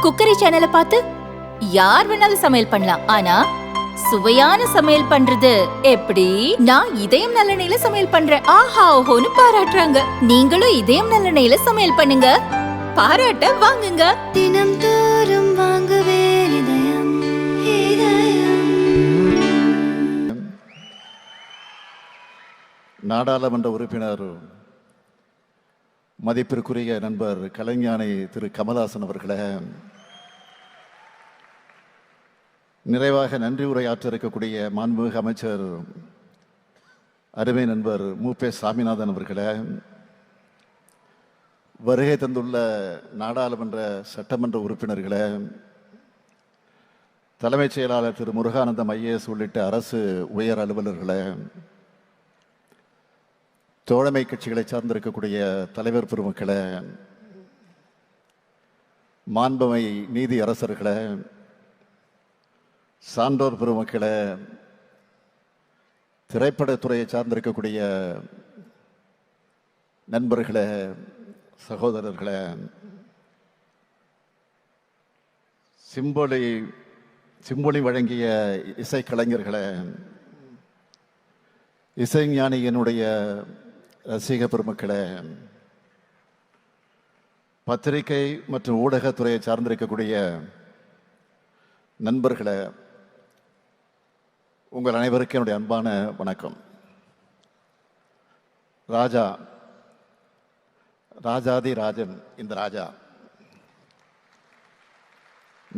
Cookery சேனலை பார்த்து யார் வேணாலும் சமையல் பண்ணலாம். ஆனா சுவையான சமையல் பண்றது எப்படி? நான் இதயம் நல்லெண்ணெயில சமையல் பண்றேன். ஆஹா ஓஹோன்னு பாராட்டுறாங்க. நீங்களும் இதயம் நல்லெண்ணெயில சமையல் பண்ணுங்க, பாராட்ட வாங்குங்க. தினம் தோறும் வாங்குவே இதயம் இதயம். நாடாளுமன்ற உறுப்பினர் மதிப்பிற்குரிய நண்பர் கலைஞானி திரு கமல்ஹாசன் அவர்களே, நிறைவாக நன்றி உரையாற்ற இருக்கக்கூடிய மாண்புமிகு அமைச்சர் அருமை நண்பர் மு.பே. சாமிநாதன் அவர்களே, வருகை தந்துள்ள நாடாளுமன்ற சட்டமன்ற உறுப்பினர்களே, தலைமைச் செயலாளர் திரு முருகானந்தம் ஐஏஎஸ் உள்ளிட்ட அரசு உயர் அலுவலர்களே, தோழமை கட்சிகளை சார்ந்திருக்கக்கூடிய தலைவர் பெருமக்களே, மாண்புமை நீதி அரசர்களே, சான்றோர் பெருமக்களே, திரைப்படத்துறையை சார்ந்திருக்கக்கூடிய நண்பர்களே, சகோதரர்களே, சிம்பொலி வழங்கிய இசைக்கலைஞர்களே, இசைஞானியினுடைய ரசிக பெருமக்களே, பத்திரிகை மற்றும் ஊடகத்துறையை சார்ந்திருக்கக்கூடிய நண்பர்களே, உங்கள் அனைவருக்கும் என்னுடைய அன்பான வணக்கம். ராஜா, ராஜாதி ராஜன் இந்த ராஜா,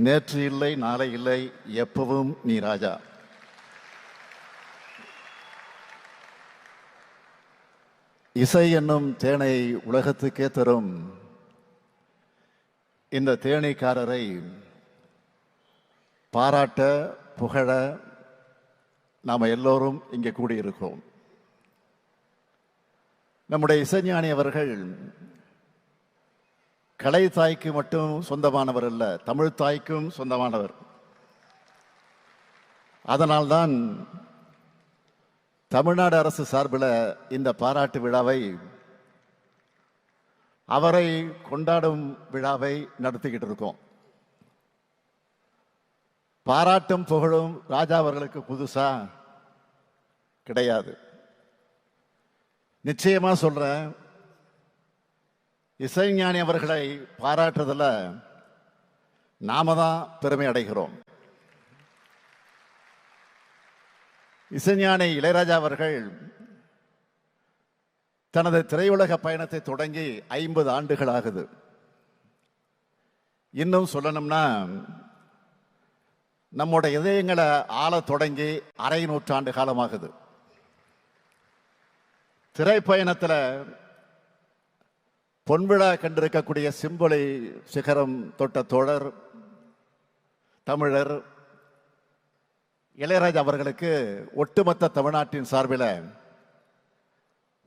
நேற்று இல்லை நாளை இல்லை எப்பவும் நீ ராஜா. இசை என்னும் தேனை உலகத்துக்கே தரும் இந்த தேனீக்காரரை பாராட்ட புகழ நாம் எல்லோரும் இங்கே கூடியிருக்கோம். நம்முடைய இசைஞானி அவர்கள் கலை தாய்க்கு மட்டும் சொந்தமானவர் அல்ல, தமிழ் தாய்க்கும் சொந்தமானவர். அதனால்தான் தமிழ்நாடு அரசு சார்பில் இந்த பாராட்டு விழாவை, அவரை கொண்டாடும் விழாவை நடத்திக்கிட்டு இருக்கோம். பாராட்டும் புகழும் ராஜா அவர்களுக்கு புதுசா கிடையாது. நிச்சயமா சொல்றேன், இசைஞானி அவர்களை பாராட்டுறதுல நாம தான் பெருமை அடைகிறோம். இசைஞானி இளையராஜா அவர்கள் தனது திரையுலக பயணத்தை தொடங்கி 50 ஆண்டுகள் ஆகுது. இன்னும் சொல்லணும்னா நம்முடைய இதயங்களை ஆள தொடங்கி அரை நூற்றாண்டு காலமாகுது. திரைப்பயணத்தில் பொன்விழா கண்டிருக்கக்கூடிய சிம்பொலி சிகரம் தொட்ட தோழர் தமிழர் இளையராஜா அவர்களுக்கு ஒட்டுமொத்த தமிழ்நாட்டின் சார்பில்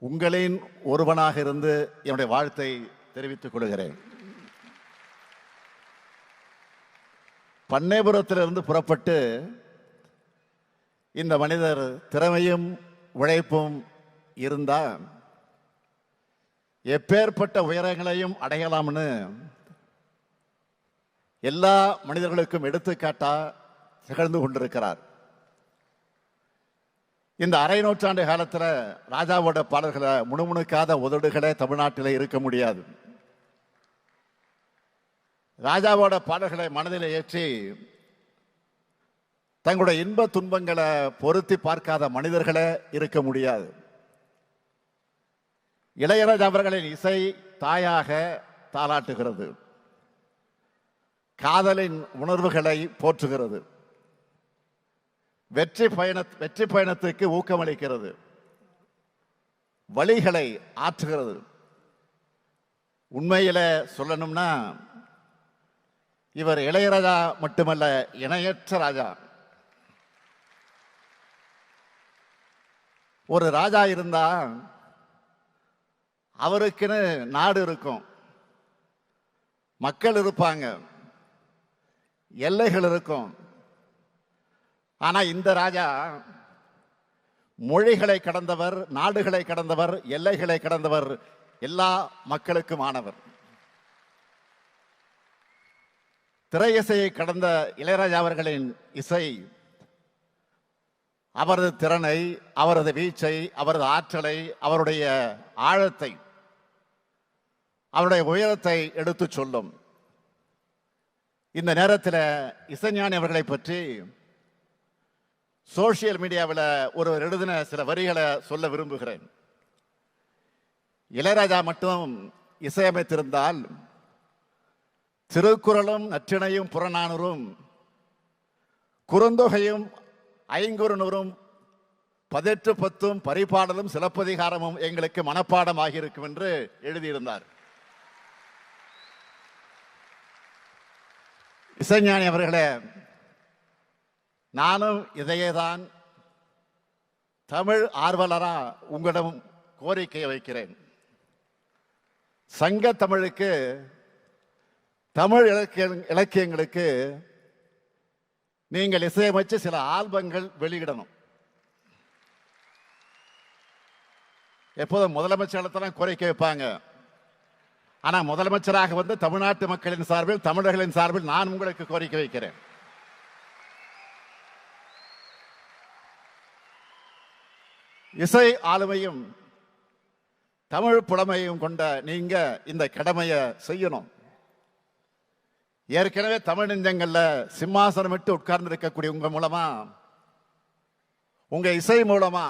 உங்களின் ஒருவனாக இருந்து என்னுடைய வாழ்த்தை தெரிவித்துக் கொள்கிறேன். பண்ணைபுரத்திலிருந்து புறப்பட்டு இந்த மனிதர் திறமையும் உழைப்பும் இருந்தா எப்பேற்பட்ட உயரங்களையும் அடையலாம்னு எல்லா மனிதர்களுக்கும் எடுத்துக்காட்டா திகழ்ந்து கொண்டிருக்கிறார். இந்த அரை நூற்றாண்டு காலத்தில் ராஜாவோட பாடல்களை முணுமுணுக்காத உதடுகளே தமிழ்நாட்டில் இருக்க முடியாது. ராஜாவோட பாடல்களை மனதில் ஏற்றி தங்களுடைய இன்ப துன்பங்களை பொருத்தி பார்க்காத மனிதர்களே இருக்க முடியாது. இளையராஜா அவர்களின் இசை தாயாக தாலாட்டுகிறது, காதலின் உணர்வுகளை போற்றுகிறது, வெற்றி பயணத்துக்கு ஊக்கமளிக்கிறது, வழிகளை ஆற்றுகிறது. உண்மையில சொல்லணும்னா இவர் இளையராஜா மட்டுமல்ல, இணையற்ற ராஜா. ஒரு ராஜா இருந்தா அவருக்குன்னு நாடு இருக்கும், மக்கள் இருப்பாங்க, எல்லைகள் இருக்கும். ஆனா இந்த ராஜா மொழிகளை கடந்தவர், நாடுகளை கடந்தவர், எல்லைகளை கடந்தவர், எல்லா மக்களுக்கும் ஆனவர். திரை இசையை கடந்த இளையராஜா அவர்களின் இசை அவரது திறனை, அவரது வீச்சை, அவரது ஆற்றலை, அவருடைய ஆழத்தை, அவருடைய உயரத்தை எடுத்துச் சொல்லும். இந்த நேரத்தில் இசைஞானி அவர்களை பற்றி சோசியல் மீடியாவில் ஒருவர் எழுதின சில வரிகளை சொல்ல விரும்புகிறேன். இளையராஜா மட்டும் இசையமைத்திருந்தால் திருக்குறளும் நற்றிணையும் புறநானூறும் குறுந்தொகையும் ஐங்குறுநூறும் 18 பரிபாடலும் சிலப்பதிகாரமும் எங்களுக்கு மனப்பாடம் ஆகியிருக்கும் என்று எழுதியிருந்தார். இசைஞானி அவர்களே, நானும் இதையேதான் தமிழ் ஆர்வலரா உங்களிடம் கோரிக்கை வைக்கிறேன். சங்க தமிழுக்கு, தமிழ் இலக்கியங்களுக்கு நீங்கள் இசையமைச்சு சில ஆல்பங்கள் வெளியிடணும். எப்போதும் முதலமைச்சர் கோரிக்கை வைப்பாங்க. ஆனா முதலமைச்சராக வந்து தமிழ்நாட்டு மக்களின் சார்பில், தமிழர்களின் சார்பில் நான் உங்களுக்கு கோரிக்கை வைக்கிறேன். இசை ஆளுமையும் தமிழ் புலமையும் கொண்ட நீங்க இந்த கடமையை செய்யணும். ஏற்கனவே தமிழ் நெஞ்சங்கள்ல சிம்மாசனம் விட்டு உட்கார்ந்து இருக்கக்கூடிய உங்க மூலமா, உங்க இசை மூலமா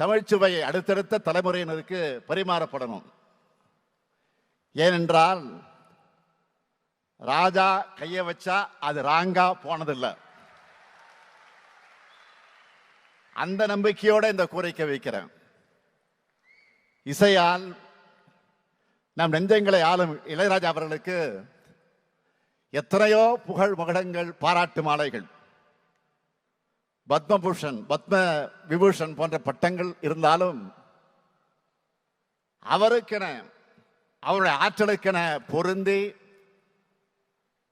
தமிழ்ச்சுவையை அடுத்தடுத்த தலைமுறையினருக்கு பரிமாறப்படணும். ஏனென்றால் ராஜா கைய வச்சா அது ராங்கா போனதில்லை. அந்த நம்பிக்கையோட இந்த கோரிக்கை வைக்கிறேன். இசையால் நம் நெஞ்சங்களை ஆளும் இளையராஜா அவர்களுக்கு எத்தனையோ புகழ் மகுடங்கள், பாராட்டு மாலைகள், பத்மபூஷன், பத்ம விபூஷன் போன்ற பட்டங்கள் இருந்தாலும் அவருக்கென, அவருடைய ஆற்றலுக்கென பொருந்தி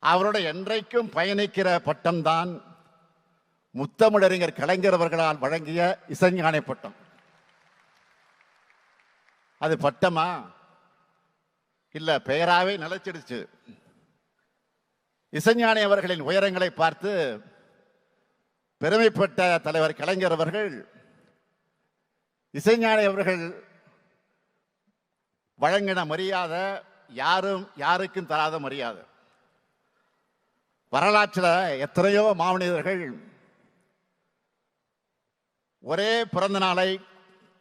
அவருடைய என்றைக்கும் பயணிக்கிற பட்டம்தான் முத்தமிழறிஞர் கலைஞர் அவர்களால் வழங்கிய இசைஞானி பட்டம். அது பட்டமா இல்ல பெயராவே நிலைச்சிடுச்சு. இசைஞானி அவர்களின் உயரங்களை பார்த்து பெருமைப்பட்ட தலைவர் கலைஞர் அவர்கள் இசைஞானி அவர்கள் வழங்கின மரியாதை யாருக்கும் தராத மரியாதை. வரலாற்றில் எத்தனையோ மாமனிதர்கள் ஒரே பிறந்த நாளை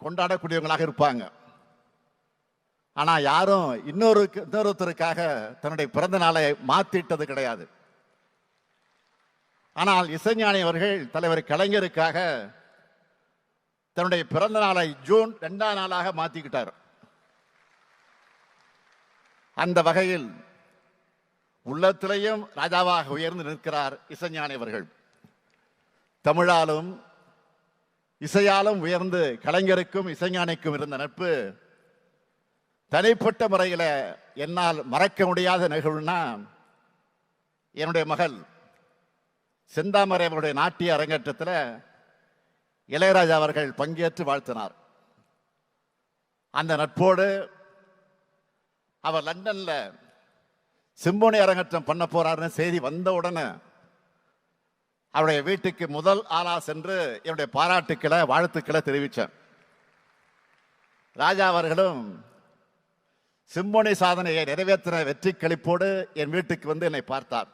கொண்டாடக்கூடியவங்களாக இருப்பாங்க. ஆனா யாரும் இன்னொருத்தருக்காக தன்னுடைய பிறந்த நாளை மாத்திட்டது கிடையாது. ஆனால் இசைஞானி அவர்கள் தலைவர் கலைஞருக்காக தன்னுடைய பிறந்த நாளை ஜூன் 2ஆம் நாளாக மாத்திக்கிட்டார். அந்த வகையில் உள்ளத்திலேயும் ராஜாவாக உயர்ந்து நிற்கிறார் இசைஞானி அவர்கள். தமிழாலும் இசையாலும் உயர்ந்து கலைஞருக்கும் இசைஞானிக்கும் இருந்த நட்பு தனிப்பட்ட முறையில் என்னால் மறக்க முடியாத நிகழ்வுனா, என்னுடைய மகள் செந்தாமரை அவருடைய நாட்டிய அரங்கேற்றத்தில் இளையராஜா அவர்கள் பங்கேற்று வாழ்த்தினார். அந்த நட்போடு அவர் லண்டன்ல சிம்போனி அரங்கேற்றம் பண்ண போறாருன்னு செய்தி வந்த உடனே அவருடைய வீட்டுக்கு முதல் ஆளா சென்று என்னுடைய பாராட்டுக்களை, வாழ்த்துக்களை தெரிவித்தேன். ராஜா அவர்களும் சிம்போனி சாதனையை நிறைவேற்றின வெற்றி களிப்போடு என் வீட்டுக்கு வந்து என்னை பார்த்தார்.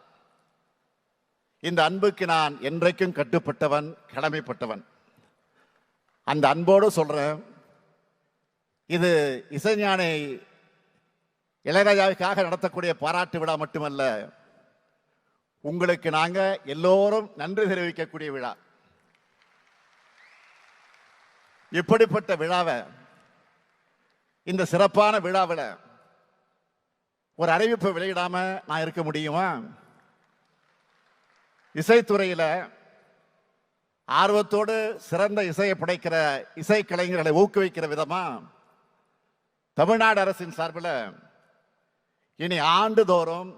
இந்த அன்புக்கு நான் என்றைக்கும் கட்டுப்பட்டவன், கடமைப்பட்டவன். அந்த அன்போடு சொல்றேன், இது இசைஞானி இளையராஜாவுக்காக நடத்தக்கூடிய பாராட்டு விழா மட்டுமல்ல, உங்களுக்கு நாங்க எல்லோரும் நன்றி தெரிவிக்கக்கூடிய விழா. இப்படிப்பட்ட விழாவை, இந்த சிறப்பான விழாவில் ஒரு அறிவிப்பை வெளியிடாம நான் இருக்க முடியுமா? இசைத்துறையில ஆர்வத்தோடு சிறந்த இசையை படைக்கிற இசைக்கலைஞர்களை ஊக்குவிக்கிற விதமா தமிழ்நாடு அரசின் சார்பில் இனி ஆண்டுதோறும்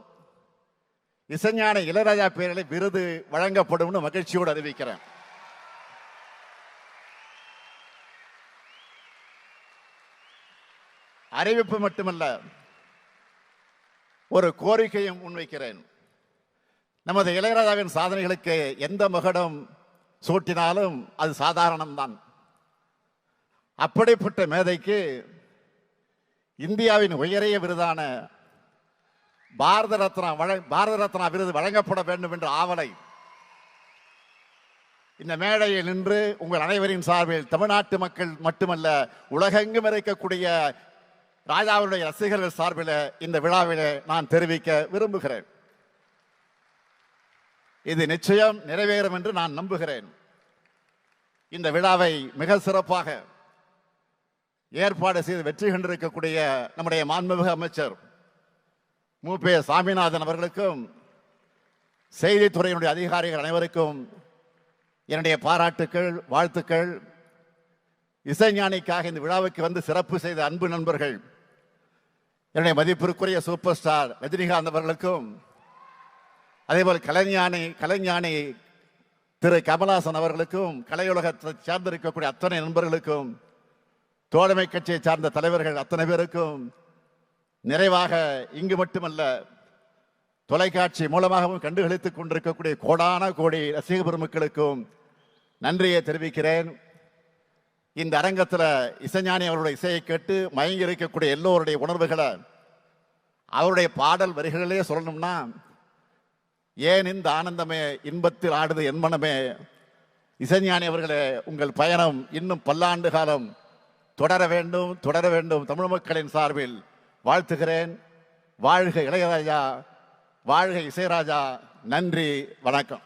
இசைஞானி இளையராஜா பேரில் விருது வழங்கப்படும் மகிழ்ச்சியோடு அறிவிக்கிறேன். அறிவிப்பு மட்டுமல்ல, ஒரு கோரிக்கையும் முன்வைக்கிறேன். நமது இளையராஜாவின் சாதனைகளுக்கு எந்த மகுடம் சூட்டினாலும் அது சாதாரணம்தான். அப்படிப்பட்ட மேதைக்கு இந்தியாவின் உயரிய விருதான பாரத ரத்னா விருது வழங்கப்பட வேண்டும் என்ற ஆவலை இந்த மேடையில் நின்று உங்கள் அனைவரின் சார்பில் தமிழ்நாட்டு மக்கள் மட்டுமல்ல உலகெங்கும் இருக்கக்கூடிய ராஜாவுடைய ரசிகர்கள் சார்பில் இந்த விழாவிலே நான் தெரிவிக்க விரும்புகிறேன். இது நிச்சயம் நிறைவேறும் என்று நான் நம்புகிறேன். இந்த விழாவை மிக சிறப்பாக ஏற்பாடு செய்து வெற்றி கண்டிருக்கக்கூடிய நம்முடைய மாண்புமிகு அமைச்சர் மு.பே. சாமிநாதன் அவர்களுக்கும் செய்தித்துறையினுடைய அதிகாரிகள் அனைவருக்கும் என்னுடைய பாராட்டுக்கள், வாழ்த்துக்கள். இசைஞானிக்காக இந்த விழாவுக்கு வந்து சிறப்பு செய்த அன்பு நண்பர்கள் என்னுடைய மதிப்பிற்குரிய சூப்பர் ஸ்டார் ரஜினிகாந்த் அவர்களுக்கும், அதேபோல் கலைஞானி திரு கமலஹாசன் அவர்களுக்கும், கலையுலகத்தை சார்ந்திருக்கக்கூடிய அத்தனை நண்பர்களுக்கும், தோழமை கட்சியை சார்ந்த தலைவர்கள் அத்தனை பேருக்கும், நிறைவாக இங்கு மட்டுமல்ல தொலைக்காட்சி மூலமாகவும் கண்டுகளித்துக் கொண்டிருக்கக்கூடிய கோடான கோடி ரசிக பெருமக்களுக்கும் நன்றியை தெரிவிக்கிறேன். இந்த அரங்கத்தில் இசைஞானி அவருடைய இசையை கேட்டு மயங்கி இருக்கக்கூடிய எல்லோருடைய உணர்வுகளை அவருடைய பாடல் வரிகளிலே சொல்லணும்னா, ஏன் இந்த ஆனந்தமே இன்பத்தில் ஆடுது என் மனமே. இசைஞானி அவர்களே, உங்கள் பயணம் இன்னும் பல்லாண்டு காலம் தொடர வேண்டும், தொடர வேண்டும். தமிழ் மக்களின் சார்பில் வாழ்த்துகிறேன். வாழ்க இளையராஜா, வாழ்க இசைராஜா. நன்றி, வணக்கம்.